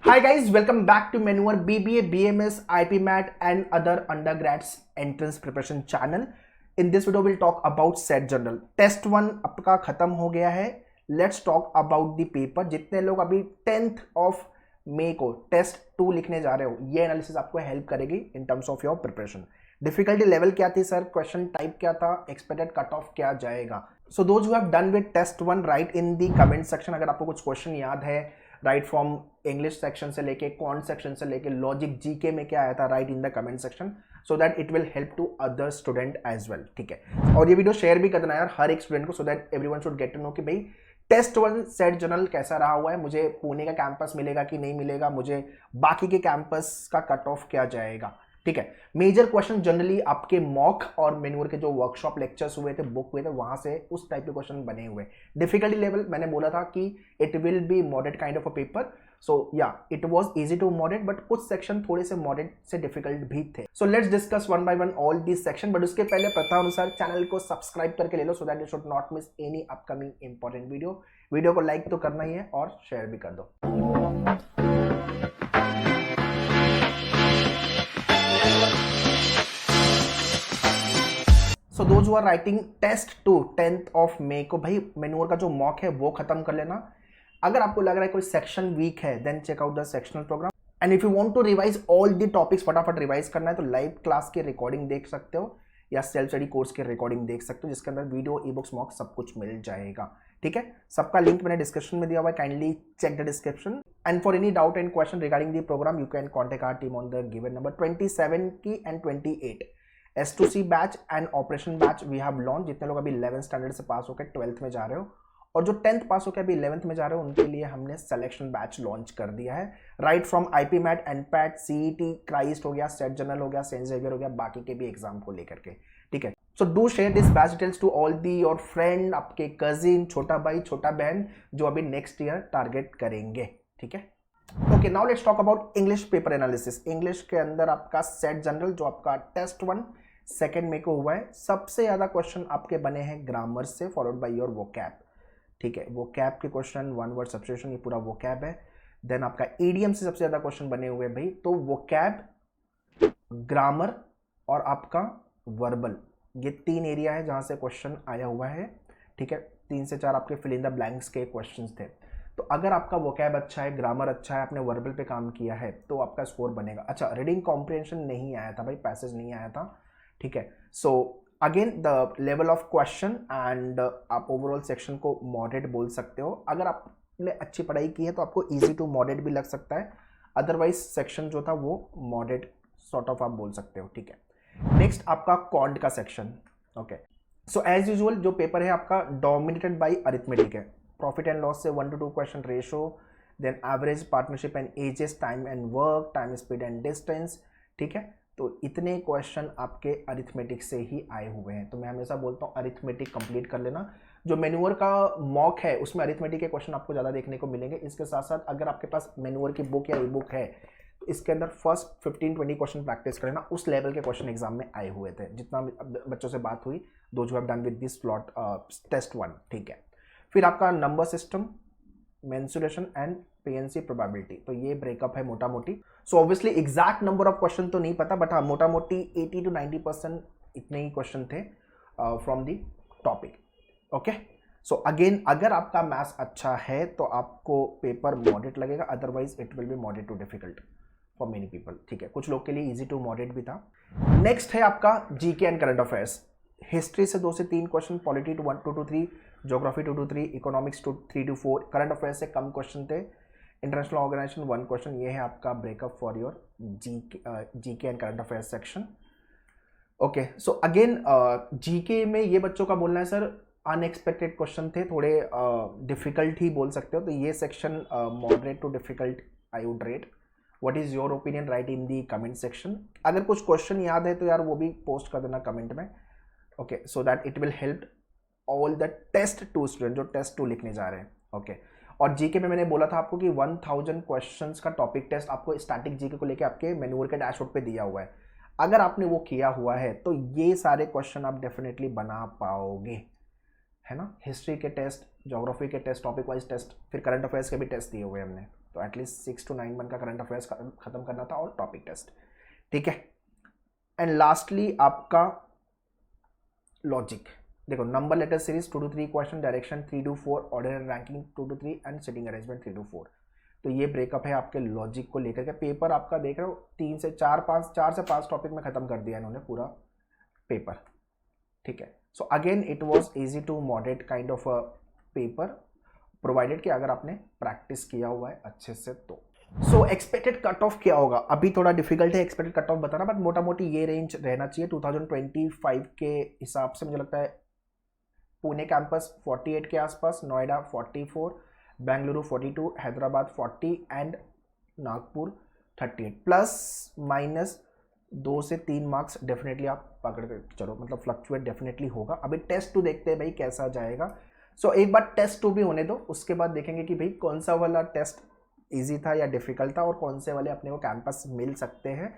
Hi guys, welcome back to Manure BBA, BMS, IP Mat and other undergrads entrance preparation channel. In this video we'll talk about set general. Test 1 आपका खत्म हो गया है. Let's talk about the paper. जितने लोग अभी 10th of May को test 2 लिखने जा रहे हो, ये एनालिसिस आपको हेल्प करेगी in terms of your preparation. Difficulty level क्या थी सर, क्वेश्चन टाइप क्या था, एक्सपेक्टेड कट ऑफ क्या जाएगा. So those who have done with test 1 write in the comment section. अगर आपको कुछ क्वेश्चन याद है राइट फ्रॉम इंग्लिश सेक्शन से लेके क्वांट सेक्शन से लेके लॉजिक जीके में क्या आया था, write in the comment section so that it will help to other student as well. ठीक है, और ये वीडियो शेयर भी कर देना यार हर एक स्टूडेंट को, so that everyone should get to know कि भाई टेस्ट 1 सेट जनरल कैसा रहा हुआ है, मुझे पुणे का कैंपस मिलेगा कि नहीं मिलेगा, मुझे बाकी के कैंपस का कट ऑफ क्या जाएगा. ठीक है, मेजर क्वेश्चन जनरली आपके मॉक और मेन्योर के जो वर्कशॉप लेक्चर्स हुए थे, बुक हुए थे, वहां से उस टाइप के क्वेश्चन बने हुए. डिफिकल्टी लेवल मैंने बोला था कि it will be moderate kind of a paper. So yeah it was easy to moderate, but कुछ सेक्शन थोड़े से मॉडरेट से डिफिकल्ट भी थे. So let's discuss one by one all this section. But उसके पहले प्रथा अनुसार चैनल को सब्सक्राइब करके ले लो so that you should not miss any upcoming important video. Video को लाइक तो करना ही है और शेयर भी कर दो. So those who are writing test 2 10th of May को, भाई मेन्योर का जो मॉक है वो खत्म कर लेना. अगर आपको लग रहा है कोई सेक्शन वीक है then check out the sectional programme. And if you want to revise all the topics, फटाफट रिवाइज करना है तो लाइव क्लास की रिकॉर्डिंग देख सकते हो या सेल्फ स्टडी कोर्स की रिकॉर्डिंग देख सकते हो, जिसके अंदर वीडियो, ई बुक्स, मॉक सब कुछ मिल जाएगा. ठीक है, सबका लिंक मैंने डिस्क्रिप्शन में दिया हुआ है, kindly check the description. And for any doubt and question regarding the programme you can contact our team on the given number. 27 की and 28 S2C batch and operation batch we have launch. जितने लोग अभी 11th standard से पास होकर 12th में जा रहे हो और जो 10th पास होकर अभी 11th में जा रहे हो, उनके लिए हमने सिलेक्शन बैच लॉन्च कर दिया है. Right from IP MAT, NPAT, CET, Christ हो गया, सेट जनरल हो गया, सेंट जेवियर हो गया, बाकी के भी एग्जाम को लेकर के. ठीक है, so do share this batch details to all the your friend, आपके कजिन, छोटा भाई, छोटा बहन जो अभी नेक्स्ट ईयर टारगेट करेंगे. ठीक है, okay, now let's talk about English paper analysis. English के अंदर आपका सेट जनरल जो आपका टेस्ट 1 2 मई को हुआ है, सबसे ज्यादा क्वेश्चन आपके बने हैं ग्रामर से, फॉलोड बाय योर वोकैब. ठीक है, वोकैब के क्वेश्चन, वन वर्ड सब्स्टिट्यूशन, ये पूरा वोकैब है. देन आपका ईडीएम से सबसे ज्यादा क्वेश्चन बने हुए भाई, तो वोकैब, ग्रामर और आपका वर्बल, ये 3 एरिया है जहां से क्वेश्चन आया हुआ है. ठीक है, 3 से 4 आपके फिल इन द ब्लैंक्स के क्वेश्चंस थे. तो अगर आपका वोकैब अच्छा है, ग्रामर अच्छा है, आपने वर्बल पे काम किया है, तो आपका स्कोर बनेगा. अच्छा, रीडिंग कॉम्प्रिहेंशन नहीं आया था भाई, पैसेज नहीं आया था. ठीक है, so again the level of question and आप ओवरऑल सेक्शन को मॉडरेट बोल सकते हो. अगर आपने अच्छी पढ़ाई की है तो आपको इजी टू मॉडरेट भी लग सकता है, अदरवाइज सेक्शन जो था वो मॉडरेट सॉर्ट ऑफ आप बोल सकते हो. ठीक है, नेक्स्ट आपका क्वांट का section. Okay, so as usual जो पेपर है आपका डोमिनेटेड बाय अरिथमेटिक है. प्रॉफिट एंड लॉस से 1 to 2 question ratio, then average, partnership and ages, time and work, time, speed and distance. ठीक है, तो इतने क्वेश्चन आपके अरिथमेटिक से ही आए हुए हैं. तो मैं हमेशा बोलता हूँ अरिथमेटिक कंप्लीट कर लेना. जो मेन्योर का मॉक है उसमें अरिथमेटिक के क्वेश्चन आपको ज़्यादा देखने को मिलेंगे. इसके साथ साथ अगर आपके पास मेन्योर की बुक या ई बुक है तो इसके अंदर फर्स्ट 15-20 क्वेश्चन प्रैक्टिस कर लेना. उस लेवल के क्वेश्चन एग्जाम में आए हुए थे, जितना बच्चों से बात हुई, those who have done with this slot test 1. ठीक है, फिर आपका number system, mensuration and PNC probability, तो ये ब्रेकअप है मोटा मोटी. So obviously exact number of question तो नहीं पता, बट हाँ मोटा मोटी 80 to 90% इतने ही क्वेश्चन थे from the topic. Okay, so again अगर आपका मैथ्स अच्छा है तो आपको पेपर मॉडरेट लगेगा, otherwise it will be moderate to difficult for many people. ठीक है, कुछ लोग के लिए इजी टू मॉडरेट भी था. नेक्स्ट है आपका GK and current affairs. History से 2 से 3 question, polity 1 to 3, geography 2 to 3, economics 3 to 4, current affairs से कम क्वेश्चन थे, इंटरनेशनल ऑर्गेनाइजेशन 1 क्वेश्चन. ये है आपका breakup for your GK and current affairs section. Okay, so again GK में ये बच्चों का बोलना है सर अनएक्सपेक्टेड क्वेश्चन थे, थोड़े डिफिकल्ट ही बोल सकते हो. तो ये section moderate to difficult I would rate. What is your opinion, write in the comment section. अगर कुछ क्वेश्चन याद है तो यार वो भी पोस्ट कर देना कमेंट में. Okay, so that it will help all the test 2 student जो टेस्ट 2 लिखने जा रहे हैं. ओके, और जीके में मैंने बोला था आपको कि 1000 क्वेश्चंस का टॉपिक टेस्ट आपको स्टैटिक जीके को लेके आपके मेन्योर के डैशबोर्ड पे दिया हुआ है. अगर आपने वो किया हुआ है तो ये सारे क्वेश्चन आप डेफिनेटली बना पाओगे, है ना. हिस्ट्री के टेस्ट, ज्योग्राफी के टेस्ट, टॉपिक वाइज टेस्ट, फिर करंट अफेयर्स के भी टेस्ट दिए हुए हैं हमने. तो एटलीस्ट 6 to 9 मंथ का करंट अफेयर्स खत्म करना था और टॉपिक टेस्ट, ठीक है। एंड लास्टली आपका लॉजिक, देखो number letter series 2 to 3 question, direction 3 to 4, order ranking 2 to 3 and sitting arrangement 3 to 4। तो ये ब्रेकअप है आपके लॉजिक को लेकर के। पेपर आपका देख रहे हो 4 से 5 टॉपिक में खत्म कर दिया इन्होंने पूरा पेपर, ठीक है। So again it was easy to moderate kind of a paper, provided कि अगर आपने प्रैक्टिस किया हुआ है अच्छे से तो। सो एक्सपेक्टेड कट ऑफ क्या होगा, अभी थोड़ा डिफिकल्ट है एक्सपेक्टेड कट ऑफ बताना, बट मोटा मोटी ये रेंज रहना चाहिए 2025 के हिसाब से। मुझे लगता है पुणे कैंपस 48 के आसपास, Noida 44, Bengaluru 42, Hyderabad 40 and Nagpur 38, plus minus 2 से 3 मार्क्स डेफिनेटली आप पकड़ के चलो, मतलब फ्लक्चुएट डेफिनेटली होगा। अभी टेस्ट 2 देखते हैं भाई कैसा जाएगा। सो एक बार टेस्ट 2 भी होने दो, उसके बाद देखेंगे कि भाई कौन सा वाला टेस्ट इजी था या डिफिकल्ट था और कौन से वाले अपने को कैंपस मिल सकते हैं।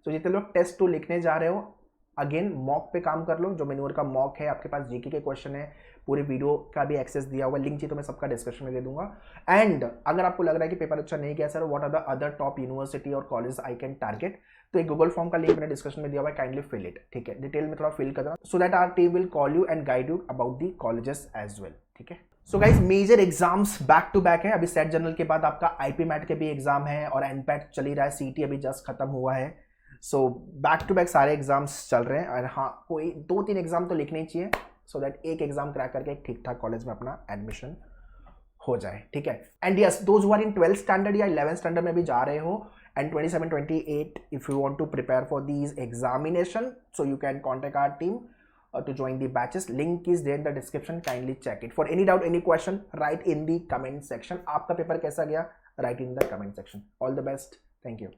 तो जितने लोग टेस्ट 2 लिखने जा रहे हो, अगेन मॉक पे काम कर लो। जो मेन्योर का मॉक है, आपके पास जीके के क्वेश्चन है, पूरे वीडियो का भी एक्सेस दिया हुआ, लिंक चाहिए तो मैं सबका डिस्क्रिप्शन में दे दूंगा। एंड अगर आपको लग रहा है कि पेपर अच्छा नहीं गया sir, what are the other top university और कॉलेज आई कैन टारगेट, तो एक गूगल फॉर्म का लिंक मैंने डिस्क्रिप्शन में दिया हुआ है, काइंडली फिल इट, ठीक है। डिटेल में थोड़ा फिल कर देना so that our team will call you and guide you about the colleges as well, ठीक है। So guys major exams back to back है। अभी सेट जनरल के बाद आपका आईपी मैट के भी एग्जाम है और एनपैट चल ही रहा है, सीटी अभी जस्ट खत्म हुआ है। सो बैक टू बैक सारे एग्जाम्स चल रहे हैं और हाँ कोई 2-3 एग्जाम तो लिखने ही चाहिए सो दैट एक एग्जाम क्रैक करके एक ठीक ठाक कॉलेज में अपना एडमिशन हो जाए, ठीक है। And yes those who are in 12th standard या 11th स्टैंडर्ड में भी जा रहे हो and 27-28 if you want to prepare for these examination, so you can contact our team to join the batches. Link is there in the description, kindly check it. For any doubt, any question, write in the comment section. आपका paper कैसा गया, write in the comment section. All the best. Thank you.